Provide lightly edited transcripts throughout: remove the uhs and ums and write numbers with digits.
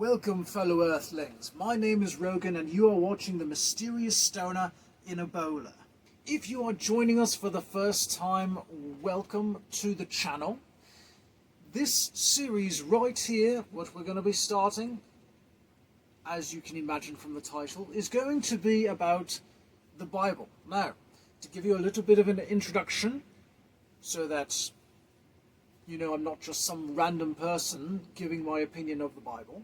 Welcome, fellow Earthlings. My name is Rogan, and you are watching The Mysterious Stoner in Ebola. If you are joining us for the first time, welcome to the channel. This series right here, what we're going to be starting, as you can imagine from the title, is going to be about the Bible. Now, to give you a little bit of an introduction, so that you know I'm not just some random person giving my opinion of the Bible.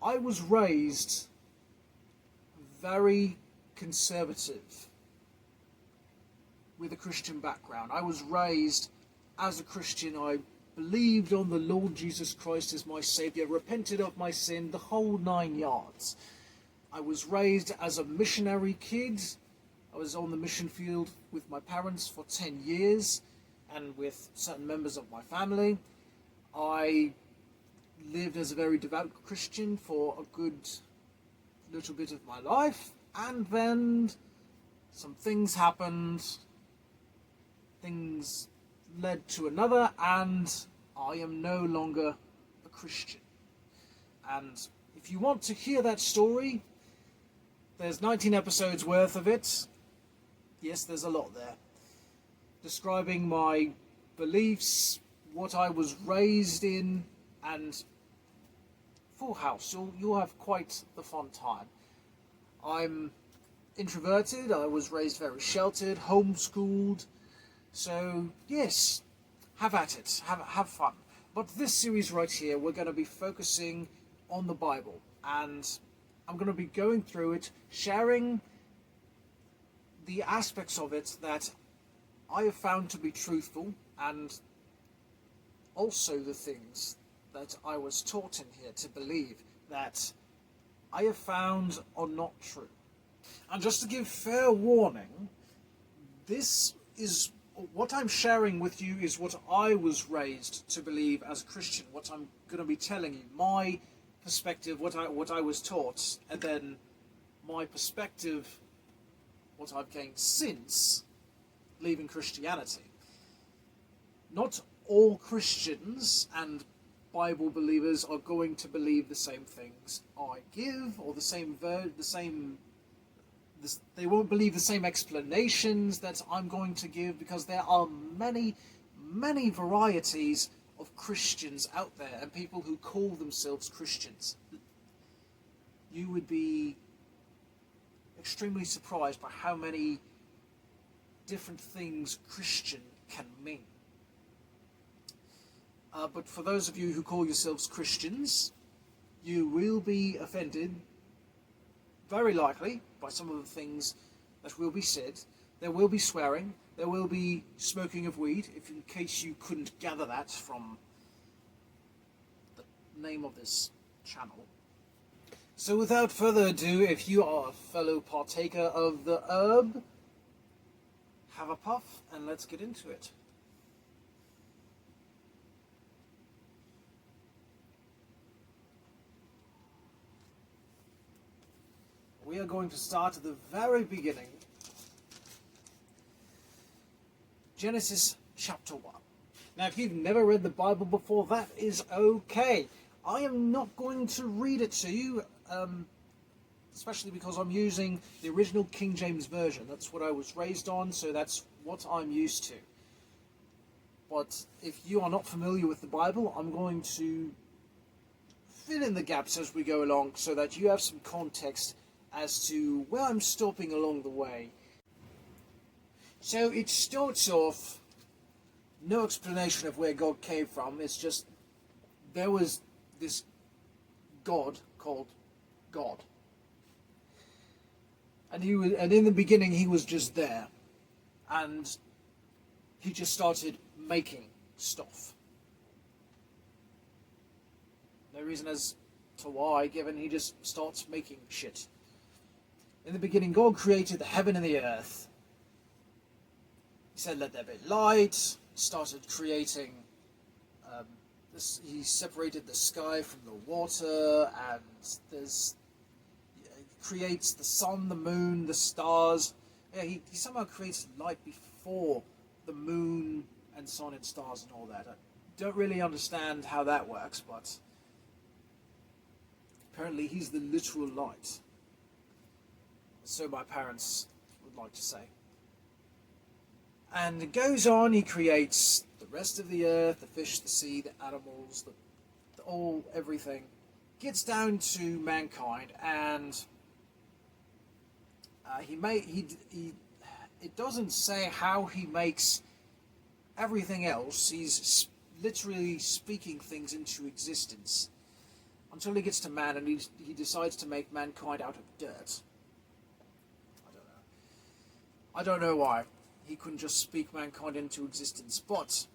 I was raised very conservative with a Christian background. I was raised as a Christian. I believed on the Lord Jesus Christ as my Saviour, repented of my sin, the whole 9 yards. I was raised as a missionary kid. I was on the mission field with my parents for 10 years and with certain members of my family. I lived as a very devout Christian for a good little bit of my life, and then some things happened, things led to another, and I am no longer a Christian. And if you want to hear that story, there's 19 episodes worth of it. Yes, there's a lot there, describing my beliefs, what I was raised in, and full house. You'll have quite the fun time. I'm introverted. I was raised very sheltered, homeschooled. So yes, have at it. Have fun. But this series right here, we're going to be focusing on the Bible, and I'm going to be going through it, sharing the aspects of it that I have found to be truthful, and also the things that I was taught in here to believe that I have found are not true. And just to give fair warning, this is what I'm sharing with you is what I was raised to believe as a Christian, what I'm going to be telling you, my perspective, what I was taught, and then my perspective, what I've gained since leaving Christianity. Not all Christians and Bible believers are going to believe the same things I give, or they won't believe the same explanations that I'm going to give, because there are many varieties of Christians out there, and people who call themselves Christians. You would be extremely surprised by how many different things Christian can mean. But for those of you who call yourselves Christians, you will be offended, very likely, by some of the things that will be said. There will be swearing, there will be smoking of weed, if in case you couldn't gather that from the name of this channel. So without further ado, if you are a fellow partaker of the herb, have a puff and let's get into it. We are going to start at the very beginning. Genesis chapter 1. Now, if you've never read the Bible before, that is okay. I am not going to read it to you, especially because I'm using the original King James Version. That's what I was raised on, so that's what I'm used to. But if you are not familiar with the Bible, I'm going to fill in the gaps as we go along so that you have some context as to where I'm stopping along the way. So it starts off, no explanation of where God came from. It's just, there was this God called God. And in the beginning he was just there. And he just started making stuff. No reason as to why, given he just starts making shit. In the beginning, God created the heaven and the earth. He said, let there be light. Started creating, he separated the sky from the water, and he creates the sun, the moon, the stars. Yeah, he somehow creates light before the moon and sun and stars and all that. I don't really understand how that works, but Apparently he's the literal light. So my parents would like to say. And it goes on, he creates the rest of the earth, the fish, the sea, the animals, everything. Gets down to mankind, and it doesn't say how he makes everything else. He's literally speaking things into existence until he gets to man, and he decides to make mankind out of dirt. I don't know why he couldn't just speak mankind into existence. But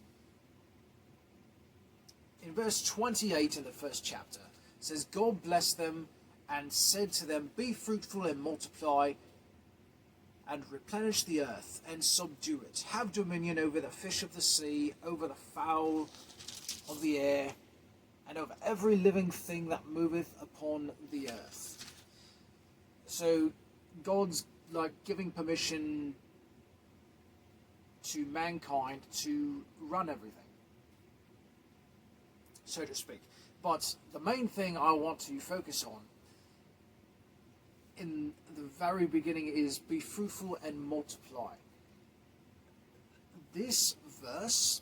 in verse 28 in the first chapter, it says, God blessed them and said to them, be fruitful and multiply and replenish the earth and subdue it. Have dominion over the fish of the sea, over the fowl of the air, and over every living thing that moveth upon the earth. So God's like giving permission to mankind to run everything, so to speak. But the main thing I want to focus on in the very beginning is be fruitful and multiply. This verse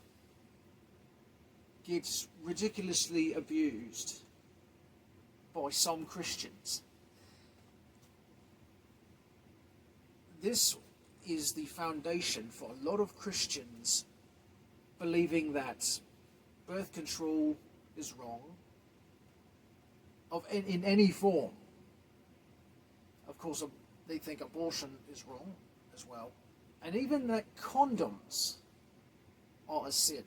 gets ridiculously abused by some Christians. This is the foundation for a lot of Christians believing that birth control is wrong in any form. Of course, they think abortion is wrong as well. And even that condoms are a sin.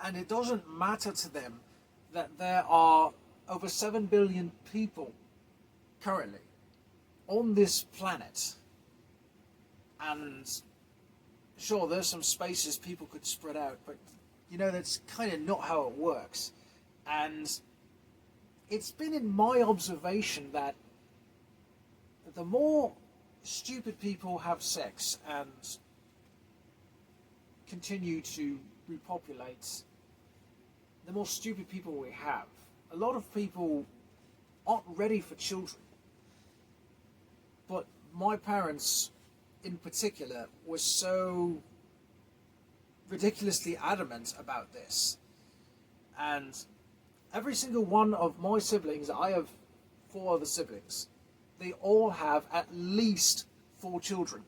And it doesn't matter to them that there are over 7 billion people currently on this planet. And sure, there's some spaces people could spread out, but that's kind of not how it works. And it's been in my observation that the more stupid people have sex and continue to repopulate, the more stupid people we have. A lot of people aren't ready for children. But my parents, in particular, were so ridiculously adamant about this. And every single one of my siblings, I have 4 other siblings, they all have at least 4 children.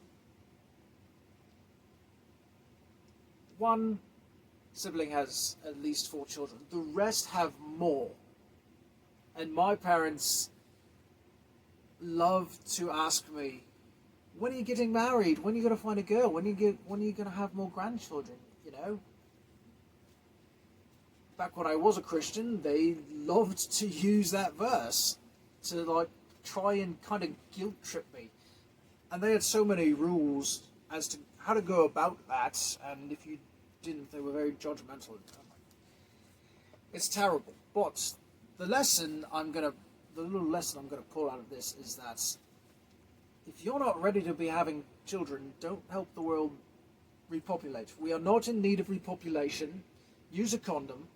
One sibling has at least 4 children. The rest have more. And my parents love to ask me, when are you getting married? When are you going to find a girl? When are you going to have more grandchildren? Back when I was a Christian, they loved to use that verse to try and kind of guilt trip me. And they had so many rules as to how to go about that, and if you didn't, they were very judgmental. It's terrible. But the little lesson I'm going to pull out of this is that if you're not ready to be having children, don't help the world repopulate. We are not in need of repopulation. Use a condom.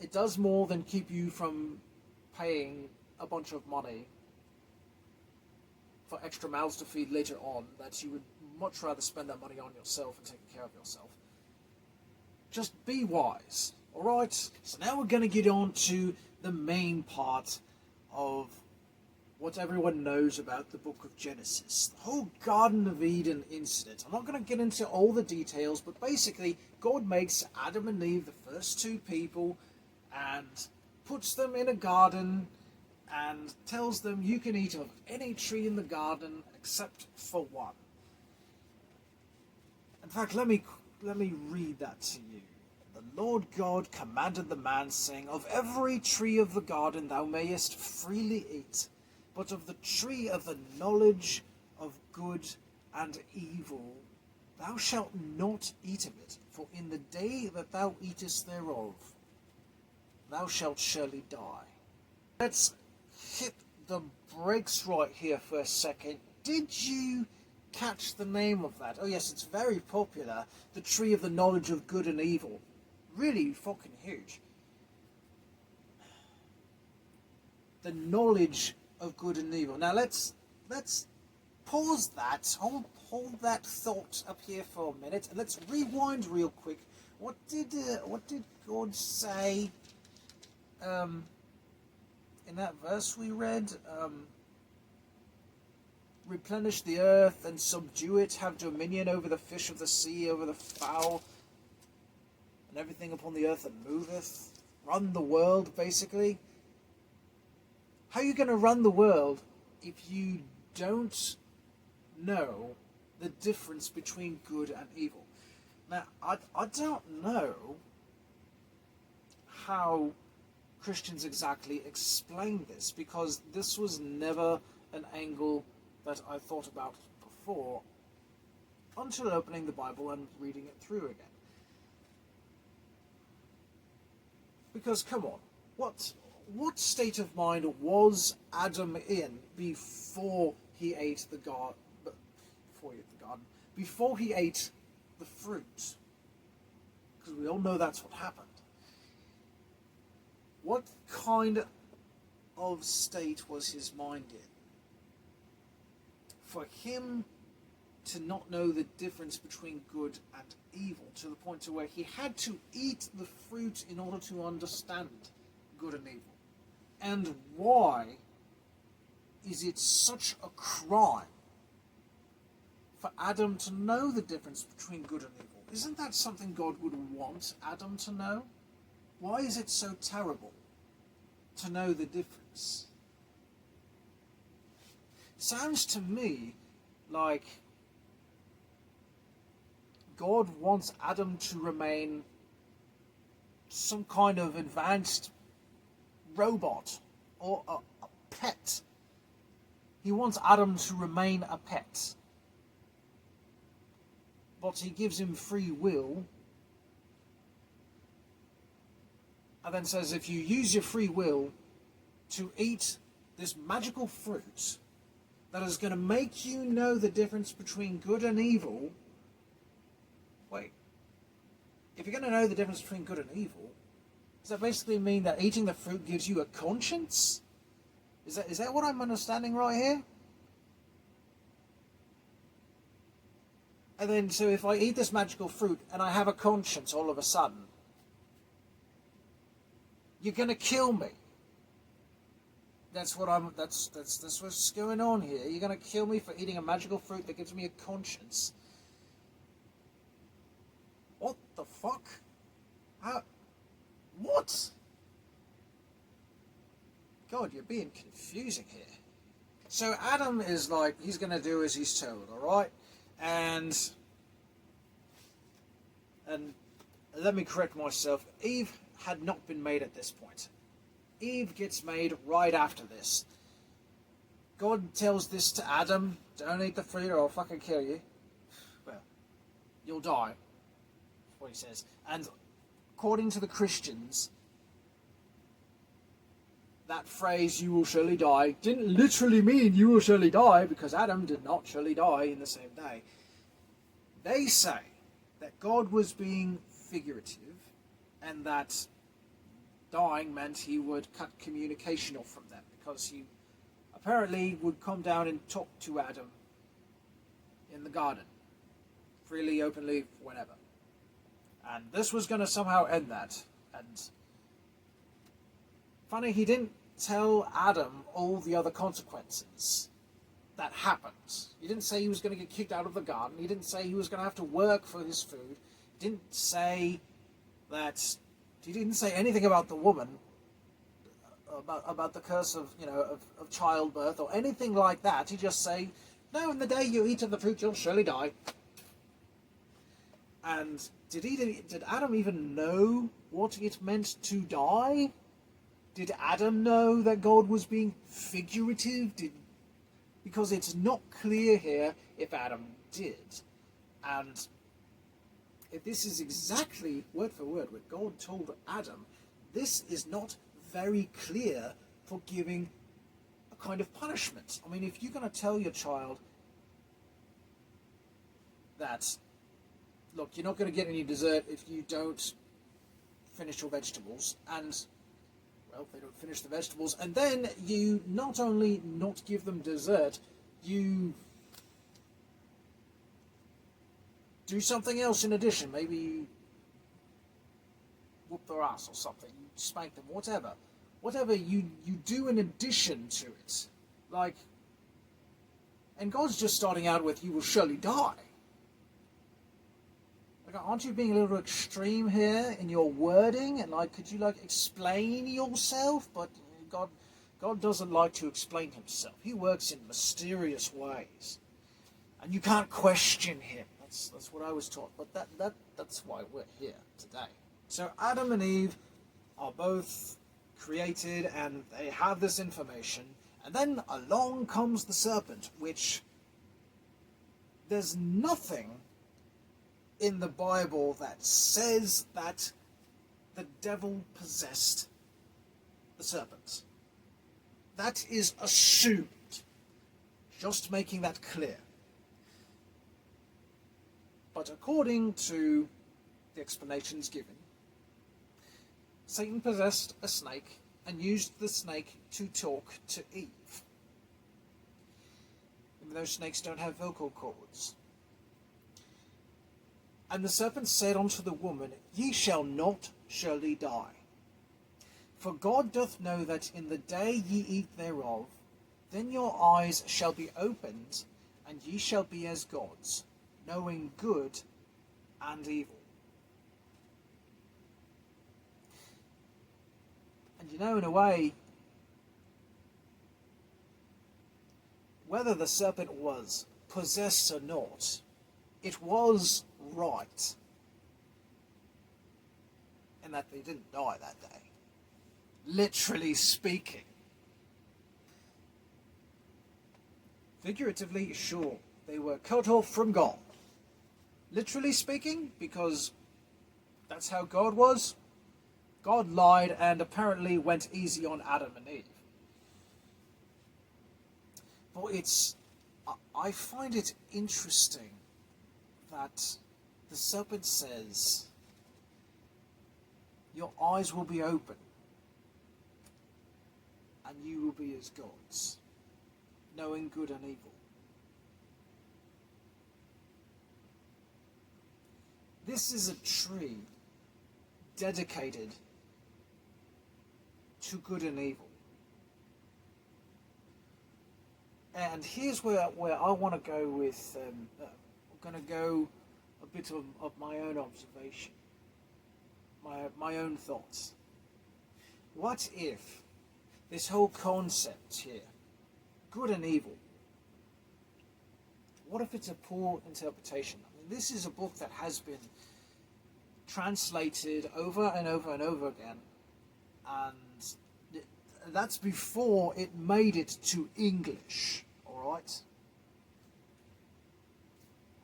It does more than keep you from paying a bunch of money for extra mouths to feed later on, that you would much rather spend that money on yourself and taking care of yourself. Just be wise, alright? So now we're going to get on to the main part of what everyone knows about the book of Genesis. The whole Garden of Eden incident. I'm not going to get into all the details, but basically God makes Adam and Eve the first 2 people and puts them in a garden and tells them you can eat of any tree in the garden except for one. In fact, let me read that to you. The Lord God commanded the man, saying, of every tree of the garden thou mayest freely eat, but of the tree of the knowledge of good and evil thou shalt not eat of it, for in the day that thou eatest thereof thou shalt surely die. Let's hit the brakes right here for a second. Did you catch the name of that? Oh yes, it's very popular. The tree of the knowledge of good and evil. Really fucking huge. the knowledge of good and evil. Now let's pause that, hold that thought up here for a minute, and let's rewind real quick. What did God say in that verse we read? Replenish the earth and subdue it, have dominion over the fish of the sea, over the fowl, and everything upon the earth that moveth. Run the world, basically. How are you going to run the world if you don't know the difference between good and evil? Now, I don't know how Christians exactly explain this, because this was never an angle that I thought about before until opening the Bible and reading it through again. Because, come on, what state of mind was Adam in before he ate the garden? Before he ate the fruit? Because we all know that's what happened. What kind of state was his mind in for him to not know the difference between good and evil, to the point to where he had to eat the fruit in order to understand good and evil? And why is it such a crime for Adam to know the difference between good and evil? Isn't that something God would want Adam to know? Why is it so terrible to know the difference? Sounds to me like God wants Adam to remain some kind of advanced robot or a pet. He wants Adam to remain a pet. But he gives him free will, and then says, if you use your free will to eat this magical fruit that is going to make you know the difference between good and evil. Wait, if you're going to know the difference between good and evil, does that basically mean that eating the fruit gives you a conscience? Is that what I'm understanding right here? And then, so if I eat this magical fruit and I have a conscience all of a sudden, you're going to kill me. That's what's going on here. You're going to kill me for eating a magical fruit that gives me a conscience. What the fuck? What? God, you're being confusing here. So Adam is like, he's going to do as he's told, alright? And let me correct myself. Eve had not been made at this point. Eve gets made right after this. God tells this to Adam, don't eat the fruit or I'll fucking kill you. Well, you'll die. That's what he says. And according to the Christians, that phrase, you will surely die, didn't literally mean you will surely die, because Adam did not surely die in the same day. They say that God was being figurative, and that dying meant he would cut communication off from them, because he apparently would come down and talk to Adam in the garden, freely, openly, whenever. And this was going to somehow end that. And funny, he didn't tell Adam all the other consequences that happened. He didn't say he was going to get kicked out of the garden. He didn't say he was going to have to work for his food. He didn't say that. He didn't say anything about the woman, about the curse of of childbirth or anything like that. He just say, "No, in the day you eat of the fruit, you'll surely die." And did Adam even know what it meant to die? Did Adam know that God was being figurative? Because it's not clear here if Adam did. And if this is exactly word for word what God told Adam, this is not very clear for giving a kind of punishment. I mean, if you're going to tell your child that, look, you're not going to get any dessert if you don't finish your vegetables, and well, they don't finish the vegetables, and then you not only not give them dessert, you do something else in addition. Maybe you whoop their ass or something, you spank them, whatever you do in addition to it. Like, and God's just starting out with, you will surely die. Like, aren't you being a little extreme here in your wording? And like, could you like explain yourself? But God doesn't like to explain himself. He works in mysterious ways, and you can't question him. That's what I was taught. But that's why we're here today. So Adam and Eve are both created, and they have this information. And then along comes the serpent, which there's nothing in the Bible that says that the devil possessed the serpent. That is assumed. Just making that clear. But according to the explanations given, Satan possessed a snake and used the snake to talk to Eve. Even though snakes don't have vocal cords. And the serpent said unto the woman, Ye shall not surely die. For God doth know that in the day ye eat thereof, then your eyes shall be opened, and ye shall be as gods, knowing good and evil. And you know, in a way, whether the serpent was possessed or not, it was right in that they didn't die that day. Literally speaking. Figuratively, sure, they were cut off from God. Literally speaking, because that's how God was. God lied and apparently went easy on Adam and Eve. But I find it interesting that the serpent says, your eyes will be open, and you will be as gods, knowing good and evil. This is a tree dedicated to good and evil. And here's where I want to go with, I'm going to go a bit of my own observation, my own thoughts. What if this whole concept here, good and evil, what if it's a poor interpretation? I mean, this is a book that has been translated over and over and over again, and that's before it made it to English, alright?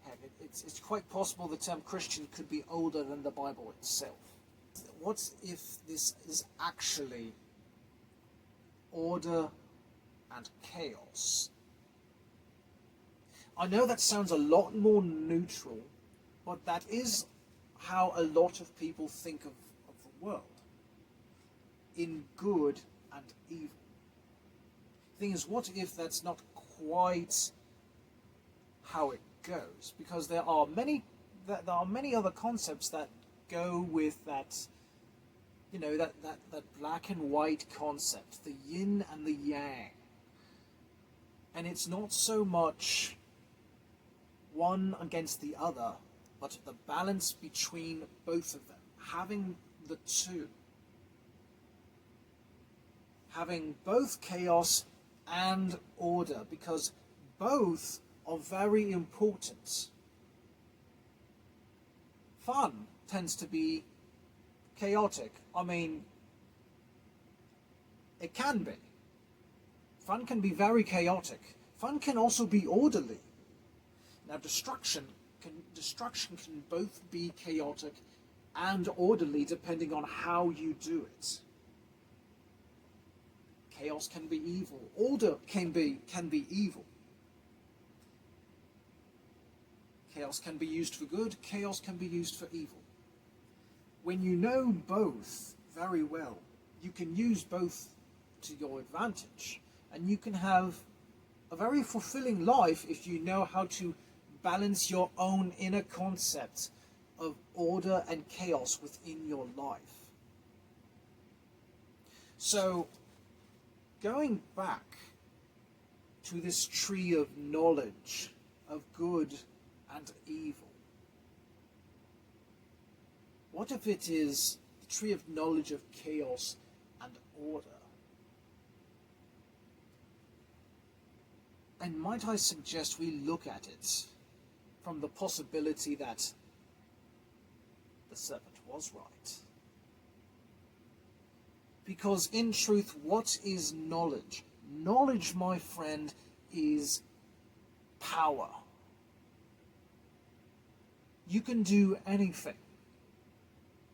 Heck, it's quite possible the term Christian could be older than the Bible itself. What if this is actually order and chaos? I know that sounds a lot more neutral, but that is how a lot of people think of the world. In good and evil. The thing is, what if that's not quite how it goes? Because there are many other concepts that go with that, you know, that black and white concept, the yin and the yang. And it's not so much one against the other, but the balance between both of them, having the two. Having both chaos and order, because both are very important. Fun tends to be chaotic. I mean, it can be. Fun can be very chaotic. Fun can also be orderly. Now, destruction can both be chaotic and orderly depending on how you do it. Chaos can be evil. Order can be evil. Chaos can be used for good. Chaos can be used for evil. When you know both very well, you can use both to your advantage, and you can have a very fulfilling life if you know how to balance your own inner concept of order and chaos within your life. So, going back to this tree of knowledge of good and evil, what if it is the tree of knowledge of chaos and order? And might I suggest we look at it from the possibility that the serpent was right? Because in truth, what is knowledge? Knowledge, my friend, is power. You can do anything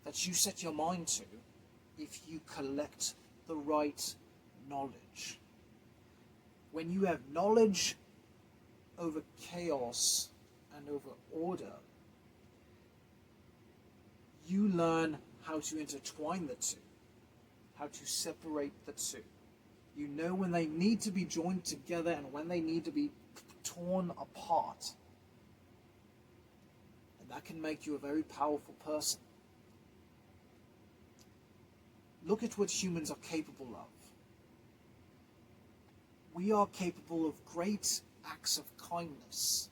that you set your mind to if you collect the right knowledge. When you have knowledge over chaos and over order, you learn how to intertwine the two, how to separate the two. You know when they need to be joined together and when they need to be torn apart. And that can make you a very powerful person. Look at what humans are capable of. We are capable of great acts of kindness,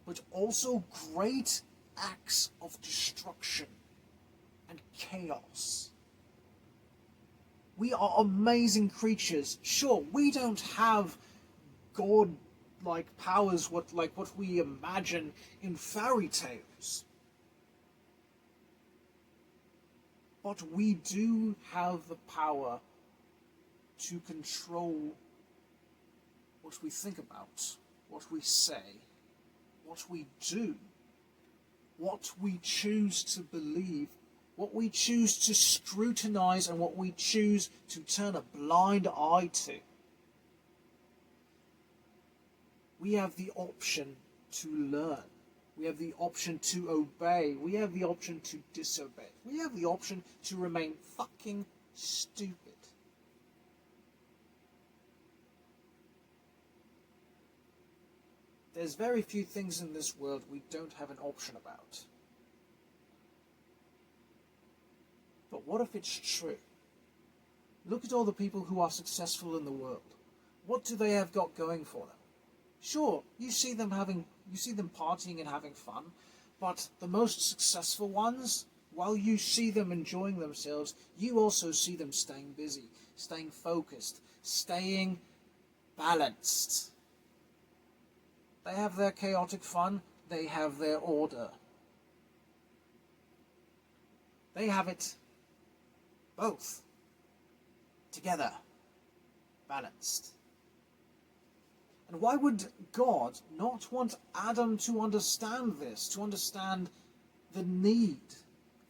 but also great acts of destruction and chaos. We are amazing creatures. Sure, we don't have God-like powers like what we imagine in fairy tales. But we do have the power to control what we think about, what we say, what we do, what we choose to believe, what we choose to scrutinize, and what we choose to turn a blind eye to. We have the option to learn. We have the option to obey. We have the option to disobey. We have the option to remain fucking stupid. There's very few things in this world we don't have an option about. But what if it's true? Look at all the people who are successful in the world. What do they have got going for them? Sure, you see them partying and having fun, but the most successful ones, while you see them enjoying themselves, you also see them staying busy, staying focused, staying balanced. They have their chaotic fun, they have their order. They have it both together, balanced. And why would God not want Adam to understand this, to understand the need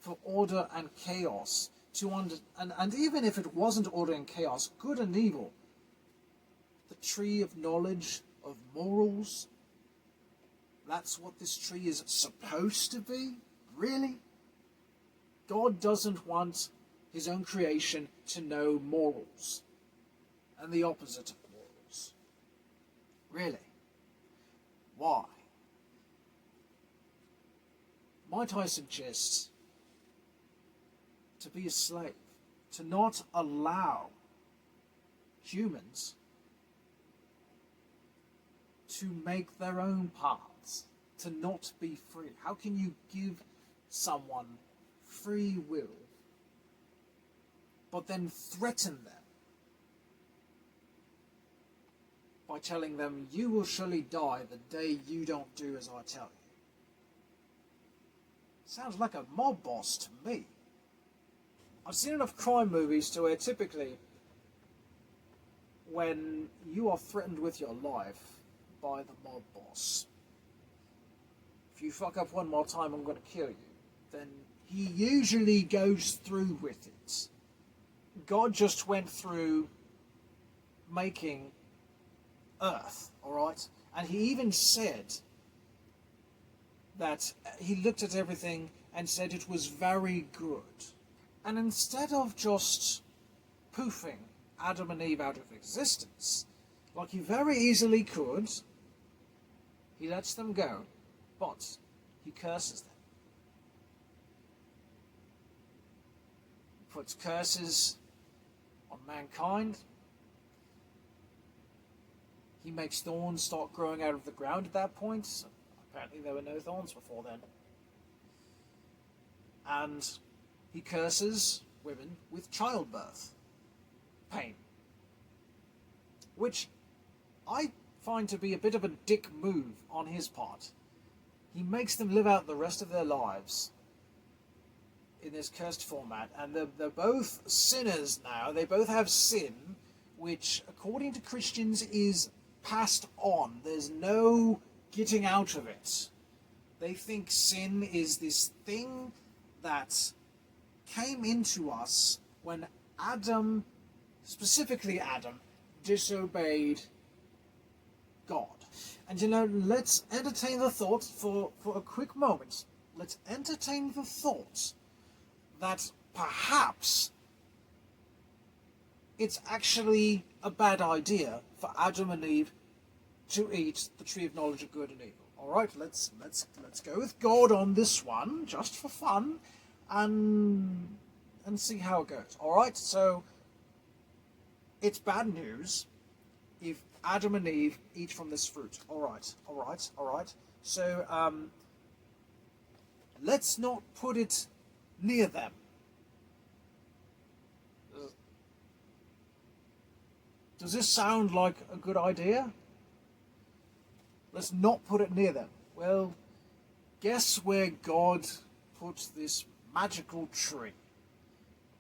for order and chaos, and even if it wasn't order and chaos, good and evil, the tree of knowledge, of morals, that's what this tree is supposed to be? Really? God doesn't want his own creation to know morals and the opposite of morals. Really? Why? Might I suggest to be a slave, to not allow humans to make their own paths, to not be free? How can you give someone free will but then threaten them by telling them, you will surely die the day you don't do as I tell you? Sounds like a mob boss to me. I've seen enough crime movies to where typically when you are threatened with your life by the mob boss, if you fuck up one more time, I'm going to kill you, then he usually goes through with it. God just went through making Earth, alright? And he even said that he looked at everything and said it was very good. And instead of just poofing Adam and Eve out of existence, like he very easily could, he lets them go, but he curses them. He puts curses on mankind. He makes thorns start growing out of the ground at that point. So apparently there were no thorns before then. And he curses women with childbirth pain, which I find to be a bit of a dick move on his part. He makes them live out the rest of their lives in this cursed format, and they're both sinners now. They both have sin, which, according to Christians, is passed on. There's no getting out of it. They think sin is this thing that came into us when Adam, specifically Adam, disobeyed God. And let's entertain the thought for a quick moment. Let's entertain the thought that perhaps it's actually a bad idea for Adam and Eve to eat the tree of knowledge of good and evil. Alright, let's go with God on this one, just for fun, and see how it goes. Alright, so it's bad news if Adam and Eve eat from this fruit. Alright. So, let's not put it near them. Does this sound like a good idea? Let's not put it near them. Well, guess where God put this magical tree?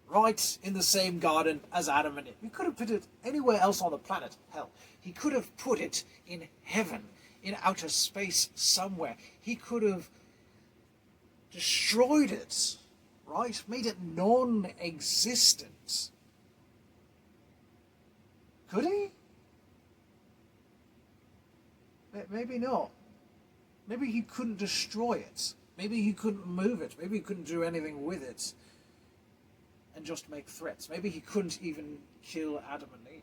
Right in the same garden as Adam and Eve. He could have put it anywhere else on the planet. Hell, he could have put it in heaven, in outer space somewhere. He could have destroyed it, right? Made it non-existent. Could he? Maybe not. Maybe he couldn't destroy it. Maybe he couldn't move it. Maybe he couldn't do anything with it and just make threats. Maybe he couldn't even kill Adam and Eve.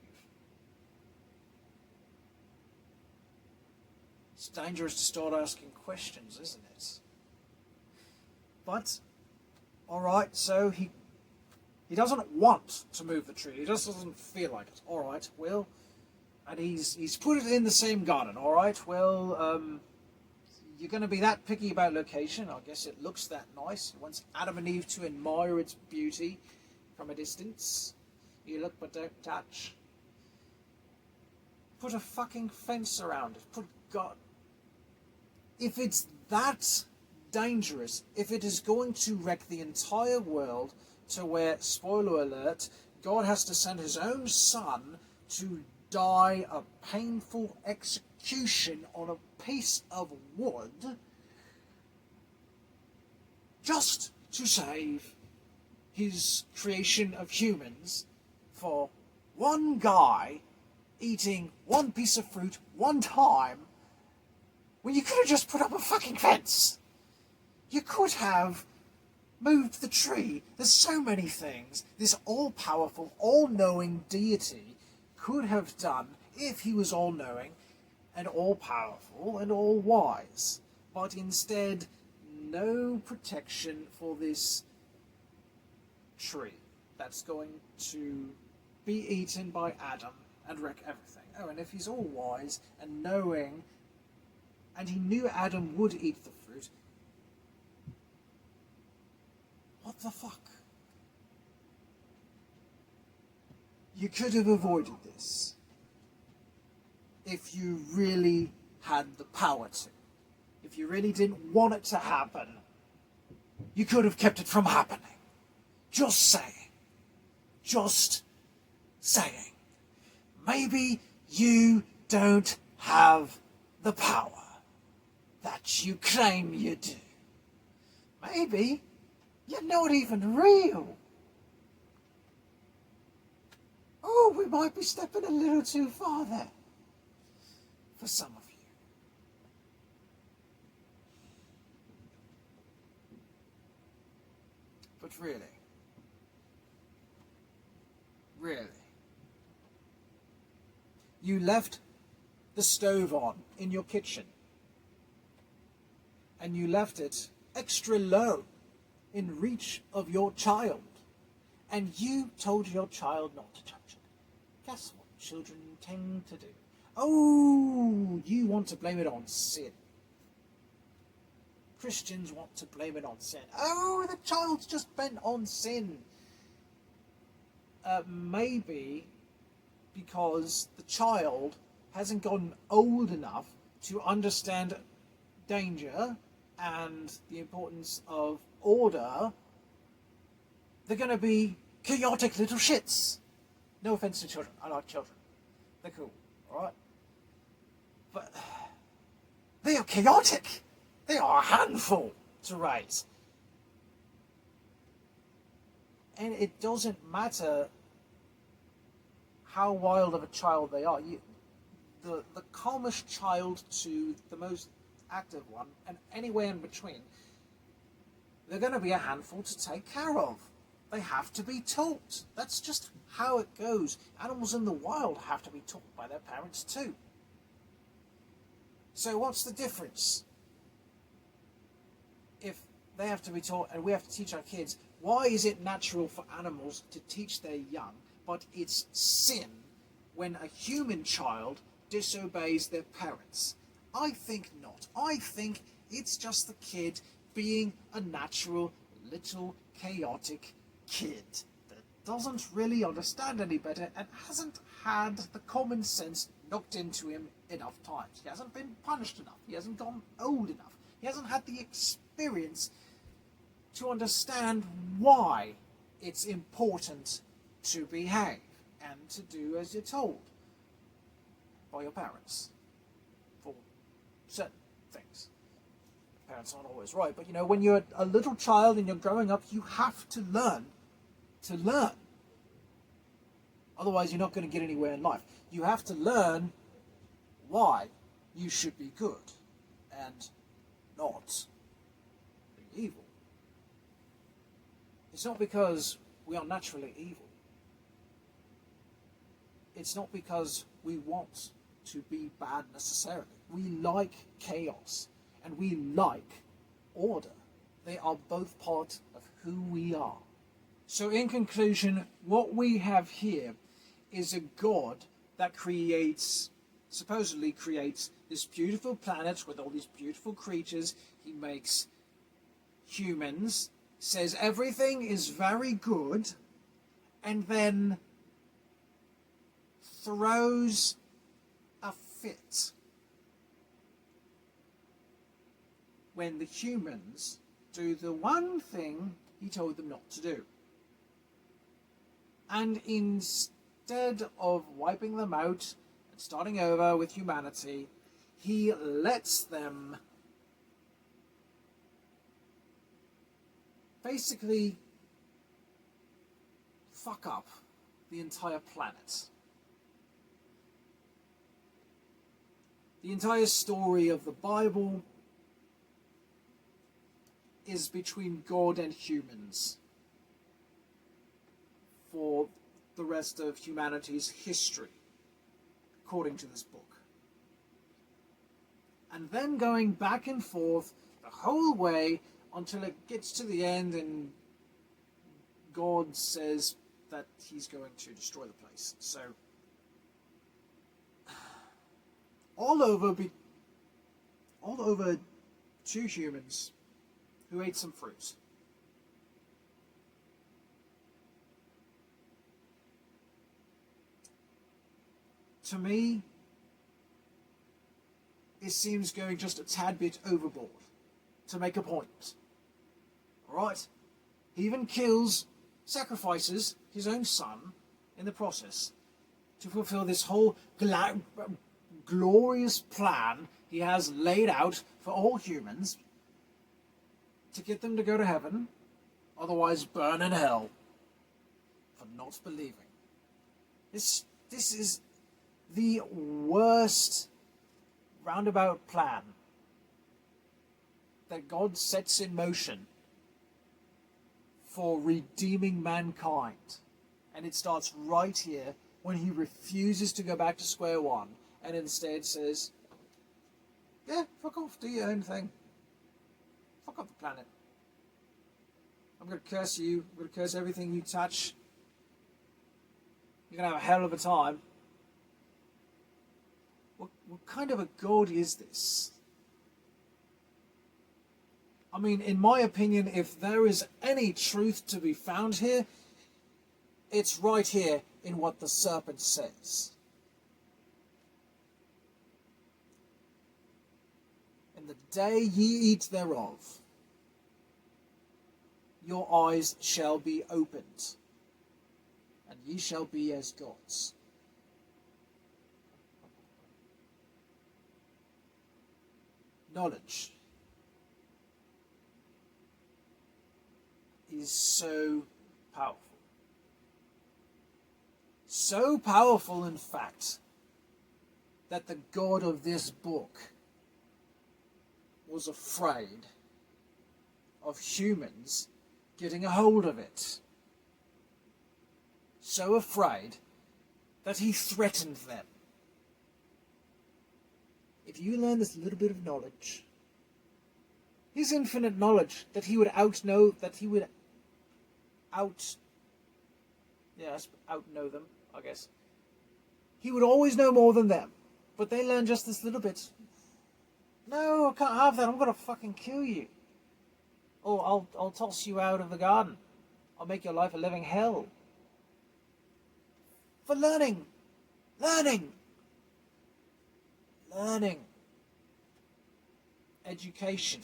It's dangerous to start asking questions, isn't it? But, alright, so he doesn't want to move the tree. He just doesn't feel like it. Alright, well, and he's put it in the same garden. Alright, well, you're going to be that picky about location. I guess it looks that nice. He wants Adam and Eve to admire its beauty from a distance. You look but don't touch. Put a fucking fence around it. Put God. If it's that dangerous, if it is going to wreck the entire world to where, spoiler alert, God has to send his own son to die a painful execution on a piece of wood just to save his creation of humans for one guy eating one piece of fruit one time, when you could have just put up a fucking fence. You could have moved the tree. There's so many things this all-powerful, all-knowing deity could have done if he was all-knowing and all-powerful and all-wise. But instead, no protection for this tree that's going to be eaten by Adam and wreck everything. Oh, and if he's all-wise and knowing, and he knew Adam would eat the fruit, what the fuck? You could have avoided this if you really had the power to. If you really didn't want it to happen, you could have kept it from happening. Just saying. Just saying. Maybe you don't have the power that you claim you do. Maybe you're not even real. Oh, we might be stepping a little too far there for some of you. But really, You left the stove on in your kitchen, and you left it extra low in reach of your child, and you told your child not to touch it. Guess what children tend to do? Oh, you want to blame it on sin. Christians want to blame it on sin. Oh, the child's just bent on sin. Maybe because the child hasn't gotten old enough to understand danger and the importance of order. They're going to be chaotic little shits. No offense to children. I like children. They're cool, alright? But they are chaotic. They are a handful to raise. And it doesn't matter how wild of a child they are. The calmest child to the most active one, and anywhere in between, they're going to be a handful to take care of. They have to be taught. That's just how it goes. Animals in the wild have to be taught by their parents too. So what's the difference? If they have to be taught and we have to teach our kids, why is it natural for animals to teach their young, but it's sin when a human child disobeys their parents? I think not. I think it's just the kid being a natural, little, chaotic kid that doesn't really understand any better and hasn't had the common sense knocked into him enough times. He hasn't been punished enough. He hasn't gone old enough. He hasn't had the experience to understand why it's important to behave and to do as you're told by your parents for certain things. Parents aren't always right, but when you're a little child and you're growing up, you have to learn to learn. Otherwise, you're not going to get anywhere in life. You have to learn why you should be good and not be evil. It's not because we are naturally evil. It's not because we want to be bad necessarily. We like chaos and we like order. They are both part of who we are. So in conclusion, what we have here is a God that supposedly creates this beautiful planet with all these beautiful creatures. He makes humans, says everything is very good, and then throws a fit when the humans do the one thing he told them not to do. And instead of wiping them out and starting over with humanity, he lets them basically fuck up the entire planet. The entire story of the Bible is between God and humans for the rest of humanity's history, according to this book. And then going back and forth the whole way until it gets to the end and God says that he's going to destroy the place. So, all over two humans who ate some fruit. To me, it seems going just a tad bit overboard to make a point. Alright? He even sacrifices his own son in the process to fulfill this whole glorious plan he has laid out for all humans to get them to go to heaven, otherwise burn in hell for not believing. This is the worst roundabout plan that God sets in motion for redeeming mankind. And it starts right here when he refuses to go back to square one and instead says, yeah, fuck off, do your own thing. Fuck off the planet. I'm going to curse you. I'm going to curse everything you touch. You're going to have a hell of a time. What kind of a god is this? I mean, in my opinion, if there is any truth to be found here, it's right here in what the serpent says. "In the day ye eat thereof, your eyes shall be opened, and ye shall be as gods." Knowledge is so powerful. So powerful, in fact, that the God of this book was afraid of humans getting a hold of it. So afraid that he threatened them. If you learn this little bit of knowledge, his infinite knowledge, that he would outknow them, I guess. He would always know more than them, but they learn just this little bit. No, I can't have that. I'm gonna fucking kill you. Oh, I'll toss you out of the garden. I'll make your life a living hell. For learning. Education.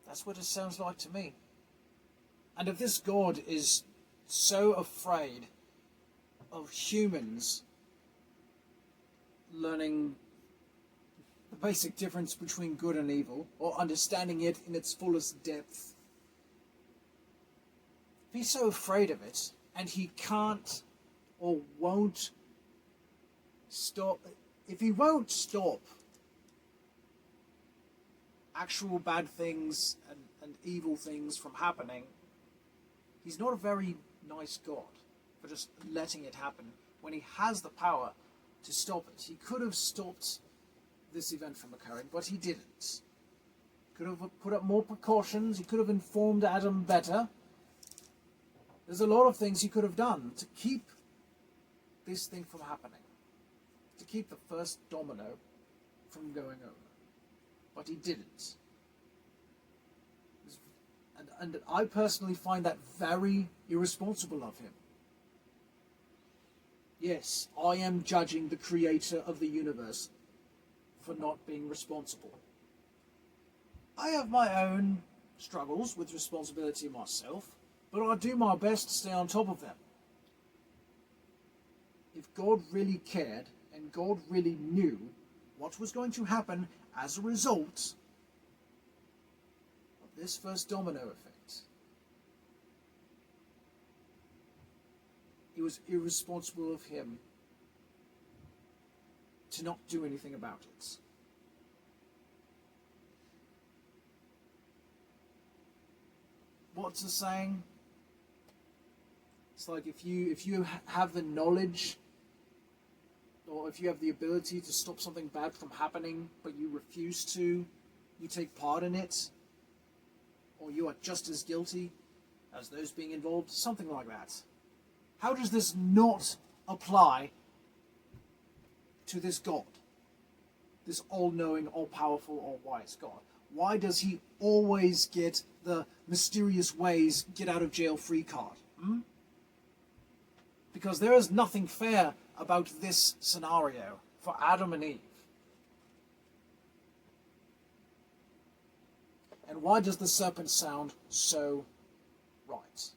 That's what it sounds like to me. And if this God is so afraid of humans learning the basic difference between good and evil, or understanding it in its fullest depth, if he's so afraid of it, and he can't or won't stop, if he won't stop actual bad things and evil things from happening, he's not a very nice God for just letting it happen when he has the power to stop it. He could have stopped this event from occurring, but he didn't. Could have put up more precautions. He could have informed Adam better. There's a lot of things he could have done to keep this thing from happening, to keep the first domino from going over. But he didn't. And I personally find that very irresponsible of him. Yes, I am judging the creator of the universe for not being responsible. I have my own struggles with responsibility myself, but I do my best to stay on top of them. If God really cared, and God really knew what was going to happen as a result of this first domino effect, it was irresponsible of him to not do anything about it. What's the saying? It's like if you have the knowledge, or if you have the ability to stop something bad from happening, but you refuse to, you take part in it, or you are just as guilty as those being involved, something like that. How does this not apply to this God? This all-knowing, all-powerful, all-wise God? Why does he always get the mysterious ways get-out-of-jail-free card? Because there is nothing fair about this scenario for Adam and Eve. And why does the serpent sound so right?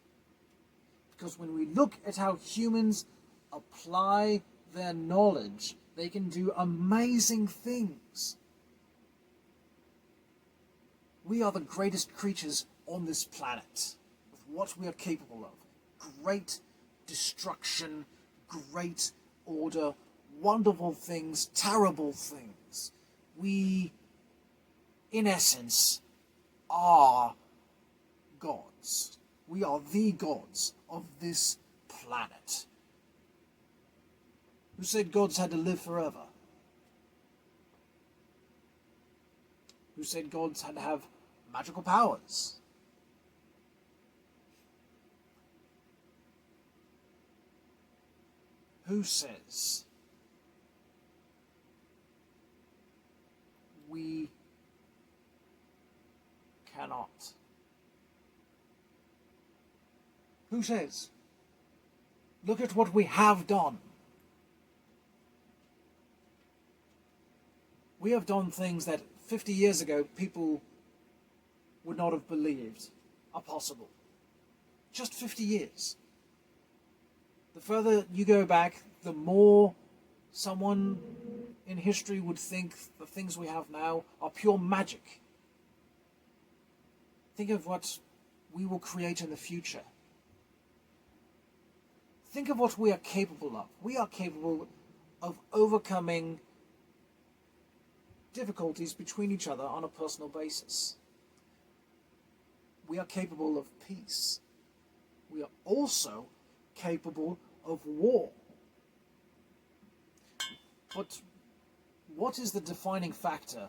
Because when we look at how humans apply their knowledge, they can do amazing things. We are the greatest creatures on this planet with what we are capable of. Great destruction, great order, wonderful things, terrible things. We, in essence, are gods. We are the gods of this planet. Who said gods had to live forever? Who said gods had to have magical powers? Who says we cannot? Who says? Look at what we have done. We have done things that 50 years ago people would not have believed are possible. Just 50 years. The further you go back, the more someone in history would think the things we have now are pure magic. Think of what we will create in the future. Think of what we are capable of. We are capable of overcoming difficulties between each other on a personal basis. We are capable of peace. We are also capable of war. But what is the defining factor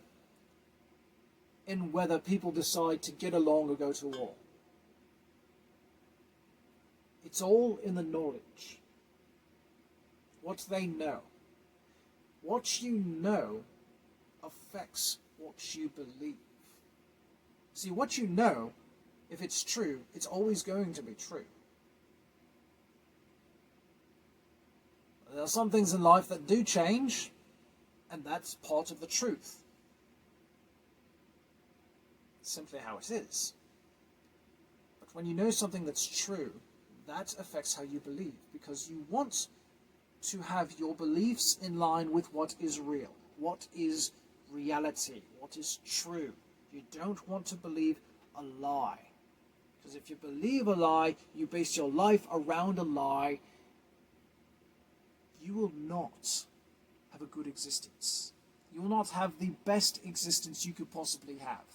in whether people decide to get along or go to war? It's all in the knowledge. What they know. What you know affects what you believe. See, what you know, if it's true, it's always going to be true. There are some things in life that do change, and that's part of the truth. It's simply how it is. But when you know something that's true, that affects how you believe, because you want to have your beliefs in line with what is real, what is reality, what is true. You don't want to believe a lie. Because if you believe a lie, you base your life around a lie, you will not have a good existence. You will not have the best existence you could possibly have.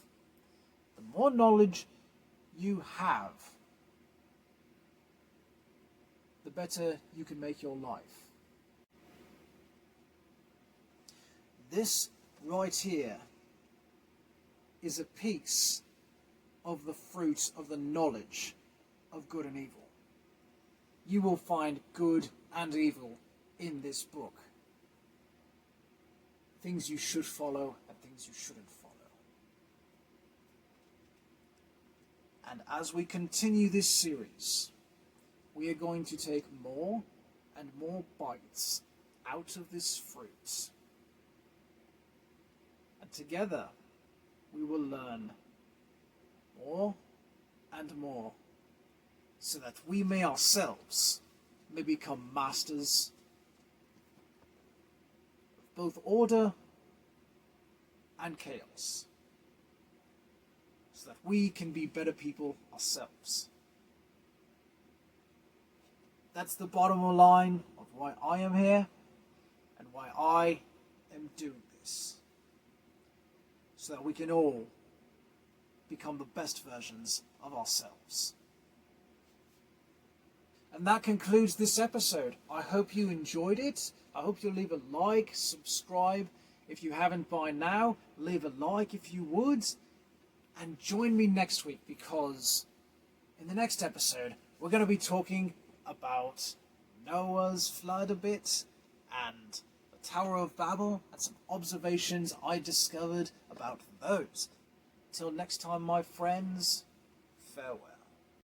The more knowledge you have, the better you can make your life. This right here is a piece of the fruit of the knowledge of good and evil. You will find good and evil in this book. Things you should follow and things you shouldn't follow. And as we continue this series, we are going to take more and more bites out of this fruit. And together we will learn more and more so that we may ourselves may become masters of both order and chaos, so that we can be better people ourselves. That's the bottom line of why I am here and why I am doing this. So that we can all become the best versions of ourselves. And that concludes this episode. I hope you enjoyed it. I hope you'll leave a like, subscribe if you haven't by now. Leave a like if you would. And join me next week, because in the next episode we're going to be talking about Noah's flood a bit, and the Tower of Babel, and some observations I discovered about those. Till next time, my friends, farewell.